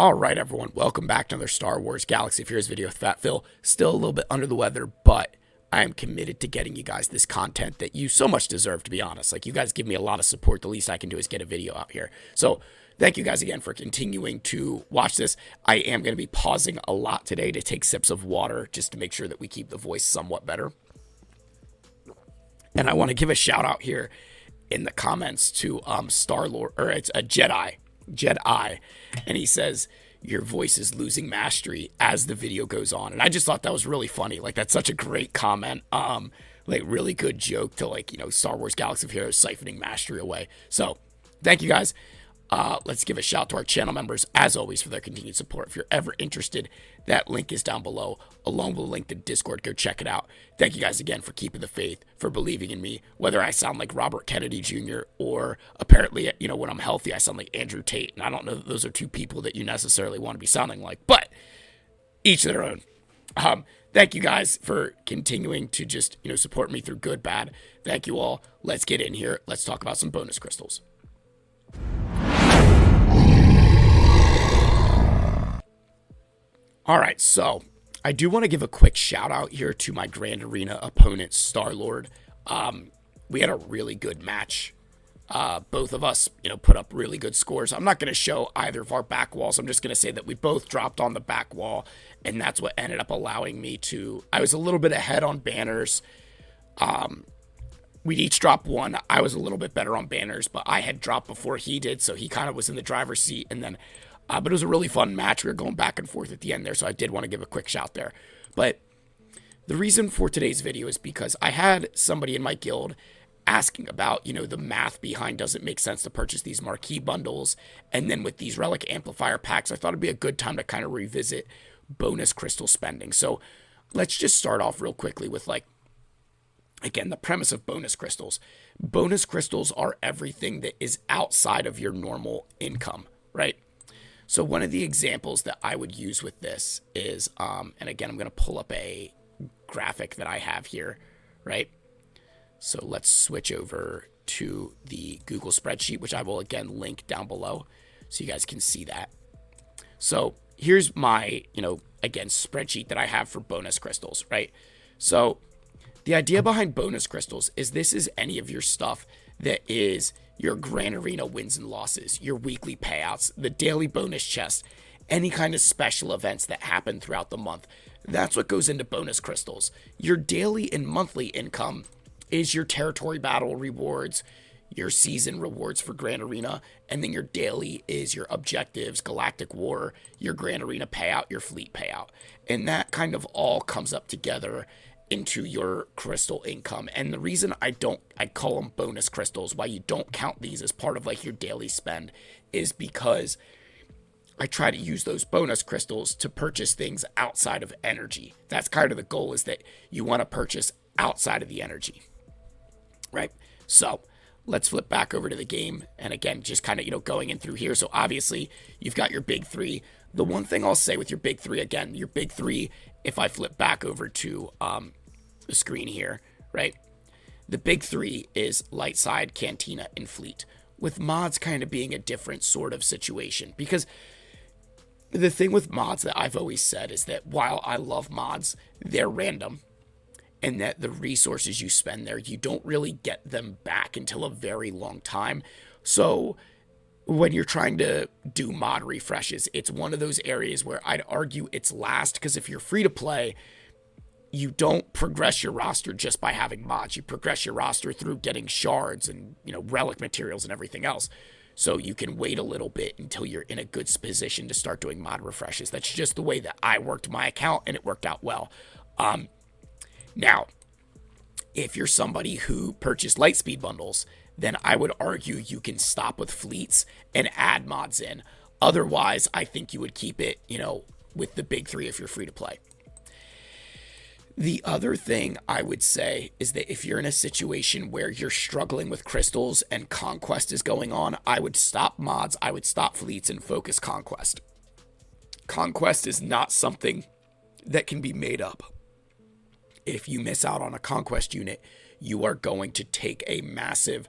All right, everyone, welcome back to another Star Wars Galaxy of Heroes video with Fat Phil. Still a little bit under the weather, but I am committed to getting you guys this content that you so much deserve, to be honest. Like, you guys give me a lot of support. The least I can do is get a video out here. So thank you guys again for continuing to watch this. I am going to be pausing a lot today to take sips of water just to make sure that we keep the voice somewhat better. And I want to give a shout out here in the comments to Star-Lord, or it's a Jedi, and he says, your voice is losing mastery as the video goes on. And I just thought that was really funny. Like, that's such a great comment. Like, really good joke to, like, you know, Star Wars Galaxy of Heroes siphoning mastery away. So thank you guys. Let's give a shout to our channel members, as always, for their continued support. If you're ever interested, that link is down below, along with a link to Discord. Go check it out. Thank you guys again for keeping the faith, for believing in me, whether I sound like Robert Kennedy Jr. or apparently, you know, when I'm healthy, I sound like Andrew Tate. And I don't know that those are two people that you necessarily want to be sounding like, but each their own. Thank you guys for continuing to just, you know, support me through good, bad. Thank you all. Let's get in here. Let's talk about some bonus crystals. All right, so I do want to give a quick shout out here to my Grand Arena opponent, Star-Lord. We had a really good match. Both of us, you know, put up really good scores. I'm not going to show either of our back walls. I'm just going to say that we both dropped on the back wall, and that's what ended up allowing me to... I was a little bit ahead on banners. We'd each dropped one. I was a little bit better on banners, but I had dropped before he did, so he kind of was in the driver's seat, and then... but it was a really fun match. We were going back and forth at the end there, so I did want to give a quick shout there. But the reason for today's video is because I had somebody in my guild asking about, you know, the math behind does it make sense to purchase these marquee bundles, and then with these relic amplifier packs, I thought it'd be a good time to kind of revisit bonus crystal spending. So let's just start off real quickly with, like, again, the premise of bonus crystals. Bonus crystals are everything that is outside of your normal income, right? So one of the examples that I would use with this is, and again, I'm going to pull up a graphic that I have here, right? So let's switch over to the Google spreadsheet, which I will again link down below so you guys can see that. So here's my, you know, again, spreadsheet that I have for bonus crystals, right? So the idea behind bonus crystals is this is any of your stuff that is your Grand Arena wins and losses, your weekly payouts, the daily bonus chest, any kind of special events that happen throughout the month. That's what goes into bonus crystals. Your daily and monthly income is your territory battle rewards, your season rewards for Grand Arena, and then your daily is your objectives, Galactic War, your Grand Arena payout, your fleet payout. And that kind of all comes up together into your crystal income. And the reason I call them bonus crystals, why you don't count these as part of like your daily spend, is because I try to use those bonus crystals to purchase things outside of energy. That's kind of the goal, is that you want to purchase outside of the energy, right? So let's flip back over to the game. And again, just kind of, you know, going in through here. So obviously you've got your big three. The one thing I'll say with your big three, again, your big three, if I flip back over to the screen here, right? The big three is light side, cantina, and fleet, with mods kind of being a different sort of situation. Because the thing with mods that I've always said is that while I love mods, they're random, and that the resources you spend there, you don't really get them back until a very long time. So when you're trying to do mod refreshes, it's one of those areas where I'd argue it's last, because if you're free to play, you don't progress your roster just by having mods. You progress your roster through getting shards and, you know, relic materials and everything else. So you can wait a little bit until you're in a good position to start doing mod refreshes. That's just the way that I worked my account, and it worked out well. Now, if you're somebody who purchased Lightspeed bundles, then I would argue you can stop with fleets and add mods in. Otherwise, I think you would keep it, you know, with the big three if you're free to play. The other thing I would say is that if you're in a situation where you're struggling with crystals and conquest is going on, I would stop mods, I would stop fleets, and focus conquest. Conquest is not something that can be made up. If you miss out on a conquest unit, you are going to take a massive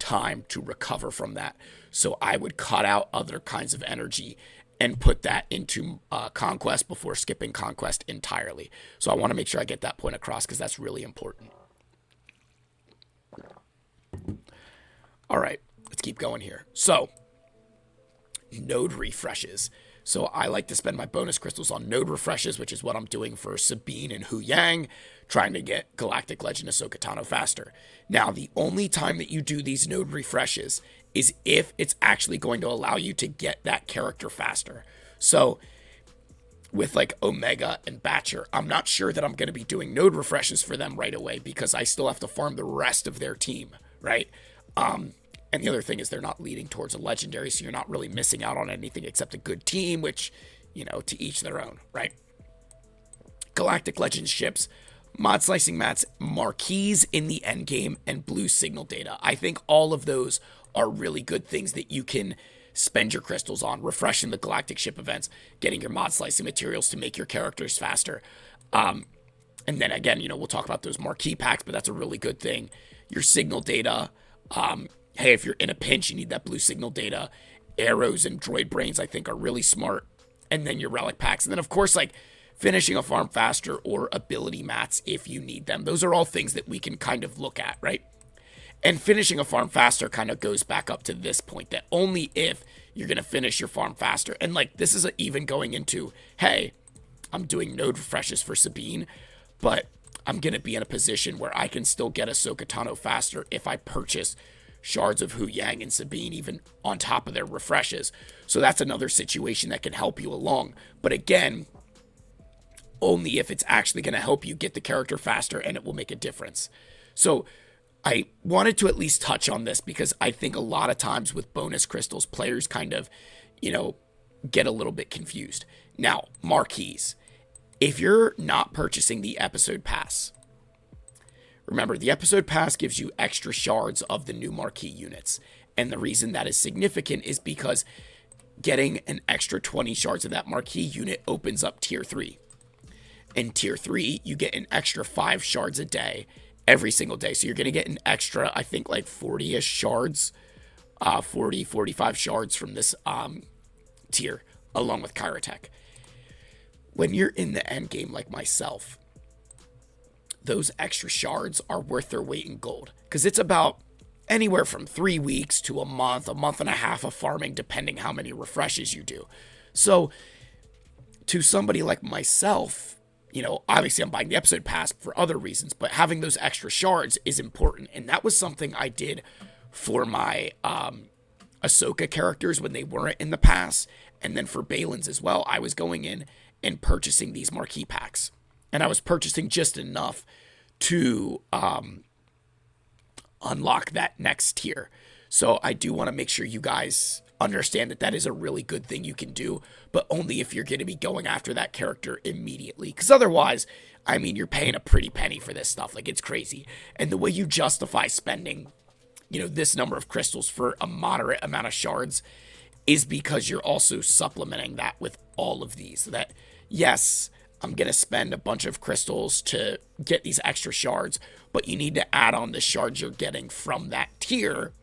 time to recover from that. So I would cut out other kinds of energy and put that into Conquest before skipping Conquest entirely. So I want to make sure I get that point across because that's really important. All right, let's keep going here. So, node refreshes. So I like to spend my bonus crystals on node refreshes, which is what I'm doing for Sabine and Hu Yang, trying to get Galactic Legend Ahsoka Tano faster. Now, the only time that you do these node refreshes is if it's actually going to allow you to get that character faster. So with like Omega and Batcher, I'm not sure that I'm going to be doing node refreshes for them right away because I still have to farm the rest of their team, right? And the other thing is they're not leading towards a legendary, so you're not really missing out on anything except a good team, which, you know, to each their own, right? Galactic Legends ships, mod slicing mats, marquees in the end game, and blue signal data. I think all of those are really good things that you can spend your crystals on, refreshing the galactic ship events, getting your mod slicing materials to make your characters faster. And then again, you know, we'll talk about those marquee packs, but that's a really good thing. Your signal data, hey, if you're in a pinch, you need that blue signal data. Arrows and droid brains, I think, are really smart. And then your relic packs. And then, of course, like finishing a farm faster or ability mats if you need them. Those are all things that we can kind of look at, right? And finishing a farm faster kind of goes back up to this point that only if you're going to finish your farm faster. And like this is even going into, hey, I'm doing node refreshes for Sabine, but I'm going to be in a position where I can still get Ahsoka Tano faster if I purchase shards of Hu Yang and Sabine even on top of their refreshes. So that's another situation that can help you along. But again, only if it's actually going to help you get the character faster and it will make a difference. So I wanted to at least touch on this because I think a lot of times with bonus crystals, players kind of, you know, get a little bit confused. Now, marquees. If you're not purchasing the episode pass, remember, the episode pass gives you extra shards of the new marquee units. And the reason that is significant is because getting an extra 20 shards of that marquee unit opens up tier 3. In tier 3, you get an extra 5 shards a day, every single day. So you're going to get an extra, I think, like 40-ish shards, 40, 45 shards from this tier, along with Kyrotech. When you're in the end game like myself, those extra shards are worth their weight in gold because it's about anywhere from 3 weeks to a month and a half of farming, depending how many refreshes you do. So to somebody like myself, you know, obviously I'm buying the episode pass for other reasons, but having those extra shards is important. And that was something I did for my Ahsoka characters when they weren't in the pass. And then for Balin's as well, I was going in and purchasing these marquee packs. And I was purchasing just enough to unlock that next tier. So I do want to make sure you guys understand that that is a really good thing you can do, but only if you're going to be going after that character immediately. Because otherwise, I mean, you're paying a pretty penny for this stuff. Like, it's crazy. And the way you justify spending, you know, this number of crystals for a moderate amount of shards is because you're also supplementing that with all of these. That, yes, I'm going to spend a bunch of crystals to get these extra shards, but you need to add on the shards you're getting from that tier.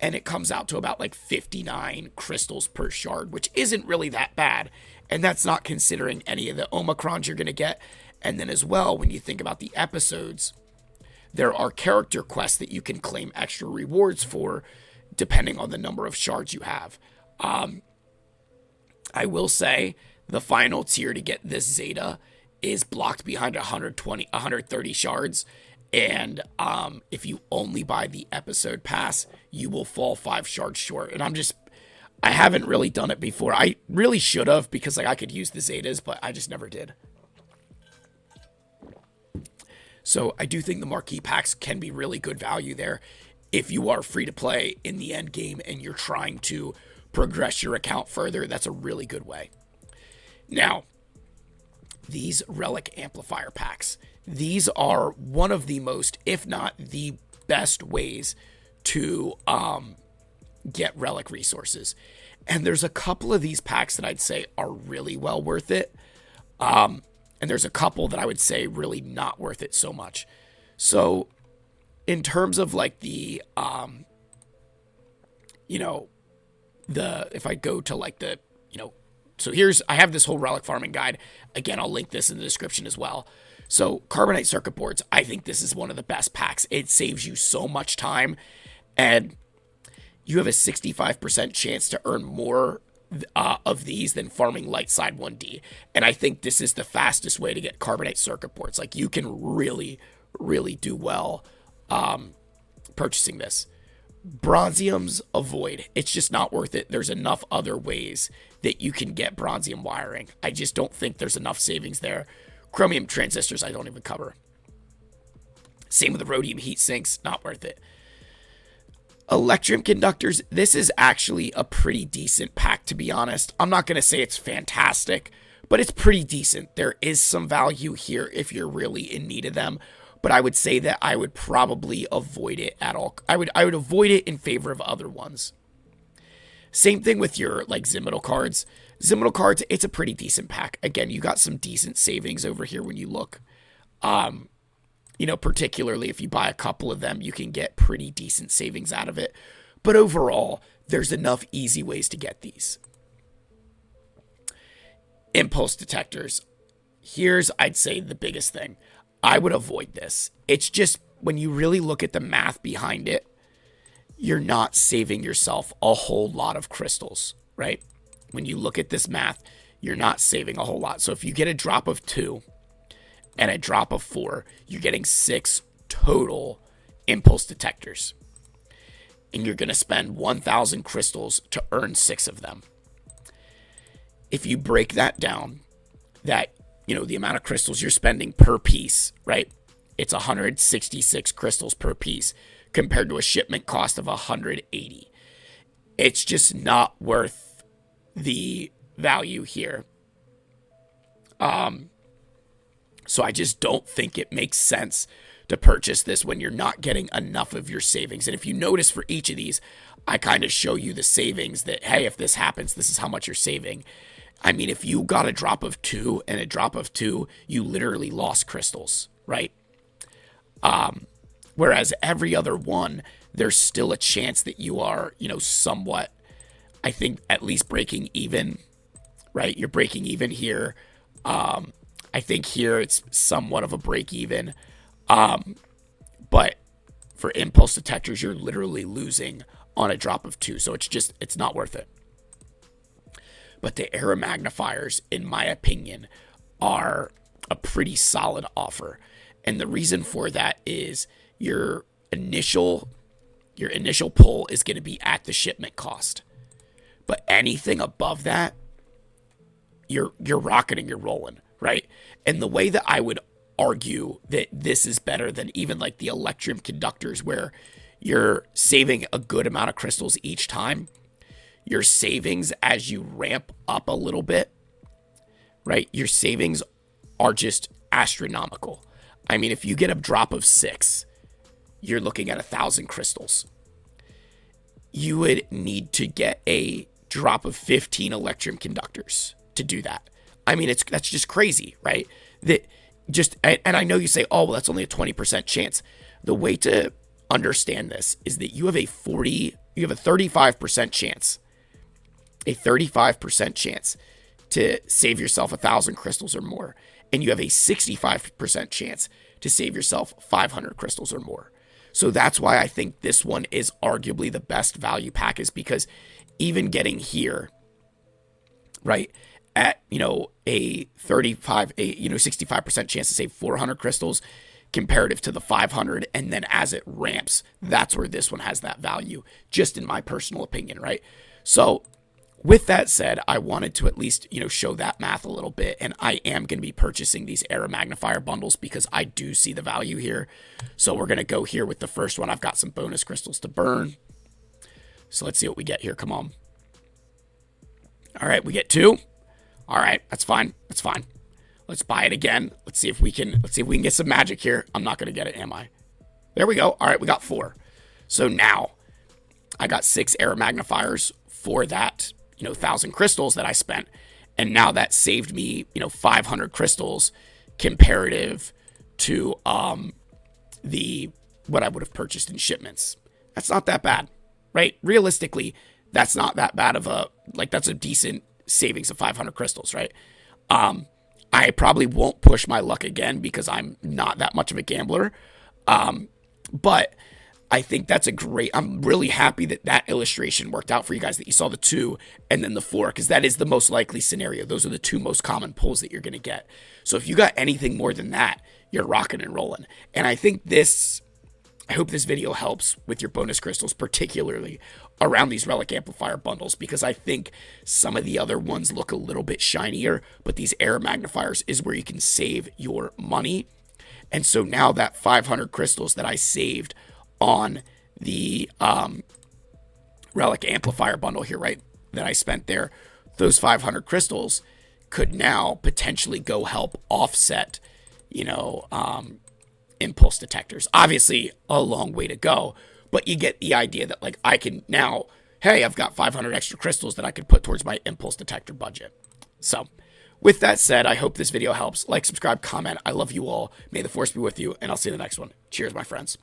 And it comes out to about like 59 crystals per shard, which isn't really that bad. And that's not considering any of the Omicrons you're going to get. And then as well, when you think about the episodes, there are character quests that you can claim extra rewards for, depending on the number of shards you have. I will say the final tier to get this Zeta is blocked behind 130 shards. And if you only buy the episode pass, you will fall 5 shards short. And I haven't really done it before. I really should have, because like I could use the Zetas, but I just never did. So I do think the marquee packs can be really good value there if you are free to play in the end game and you're trying to progress your account further. That's a really good way. Now, these relic amplifier packs. These are one of the most, if not the best ways to get relic resources. And there's a couple of these packs that I'd say are really well worth it. And there's a couple that I would say really not worth it so much. So in terms of like the you know, if I go to like the, so I have this whole relic farming guide. Again, I'll link this in the description as well. So Carbonite circuit boards, I think this is one of the best packs. It saves you so much time, and you have a 65% chance to earn more of these than farming light side 1D. And I think this is the fastest way to get Carbonite circuit boards. Like, you can really, really do well purchasing this. Bronzium's avoid. It's just not worth it. There's enough other ways that you can get bronzium wiring. I just don't think there's enough savings there. Chromium transistors, I don't even cover. Same with the rhodium heat sinks, not worth it. Electrum conductors, this is actually a pretty decent pack, to be honest. I'm not going to say it's fantastic, but it's pretty decent. There is some value here if you're really in need of them, but I would say that I would probably avoid it at all. I would avoid it in favor of other ones. Same thing with your like Zimital cards. Zimital cards, it's a pretty decent pack. Again, you got some decent savings over here when you look. Particularly if you buy a couple of them, you can get pretty decent savings out of it. But overall, there's enough easy ways to get these. Impulse detectors. Here's, I'd say, the biggest thing. I would avoid this. It's just, when you really look at the math behind it, you're not saving yourself a whole lot of crystals, right? When you look at this math, you're not saving a whole lot. So if you get a drop of 2 and a drop of 4, you're getting 6 total impulse detectors. And you're going to spend 1,000 crystals to earn 6 of them. If you break that down, the amount of crystals you're spending per piece, right? It's 166 crystals per piece compared to a shipment cost of 180. It's just not worth the value here. So I just don't think it makes sense to purchase this when you're not getting enough of your savings. And if you notice, for each of these, I kind of show you the savings that, hey, if this happens, this is how much you're saving. I mean, if you got a drop of 2 and a drop of 2, you literally lost crystals, right? Whereas every other one, there's still a chance that you are, somewhat, I think, at least breaking even, right? You're breaking even here. I think here it's somewhat of a break even. But for impulse detectors, you're literally losing on a drop of 2. So it's not worth it. But the Era magnifiers, in my opinion, are a pretty solid offer. And the reason for that is your initial pull is going to be at the shipment cost. But anything above that, you're rocketing, you're rolling, right? And the way that I would argue that this is better than even like the Electrum conductors, where you're saving a good amount of crystals each time, your savings as you ramp up a little bit, right? Your savings are just astronomical. I mean, if you get a drop of 6, you're looking at 1,000 crystals. You would need to get a drop of 15 Electrum conductors to do that. I mean, that's just crazy, right? And I know you say, oh, well, that's only a 20% chance. The way to understand this is that you have a 35% chance. A 35% chance to save yourself 1,000 crystals or more. And you have a 65% chance to save yourself 500 crystals or more. So that's why I think this one is arguably the best value pack, is because even getting here, right, at, a 65% chance to save 400 crystals comparative to the 500, and then as it ramps, that's where this one has that value, just in my personal opinion, right? So with that said, I wanted to at least, show that math a little bit, and I am going to be purchasing these Era magnifier bundles because I do see the value here. So we're going to go here with the first one. I've got some bonus crystals to burn. So let's see what we get here. Come on. All right, we get 2. All right, that's fine. That's fine. Let's buy it again. Let's see if we can get some magic here. I'm not going to get it, am I? There we go. All right, we got 4. So now I got 6 Era magnifiers for that 1,000 crystals that I spent, and now that saved me 500 crystals comparative to what I would have purchased in shipments. That's not that bad. right? Realistically, that's not that bad of a, like, that's a decent savings of 500 crystals, right? I probably won't push my luck again because I'm not that much of a gambler. But I think that's a great, I'm really happy that that illustration worked out for you guys, that you saw the 2 and then the 4, because that is the most likely scenario. Those are the 2 most common pulls that you're going to get. So if you got anything more than that, you're rocking and rolling. And I think I hope this video helps with your bonus crystals, particularly around these Relic Amplifier bundles, because I think some of the other ones look a little bit shinier, but these Error Magnifiers is where you can save your money. And so now that 500 crystals that I saved on the Relic Amplifier bundle here, right, that I spent there, those 500 crystals could now potentially go help offset, impulse detectors. Obviously, a long way to go, but you get the idea that, like, I can now, hey, I've got 500 extra crystals that I could put towards my impulse detector budget. So, with that said, I hope this video helps. Like, subscribe, comment. I love you all. May the force be with you, and I'll see you in the next one. Cheers, my friends.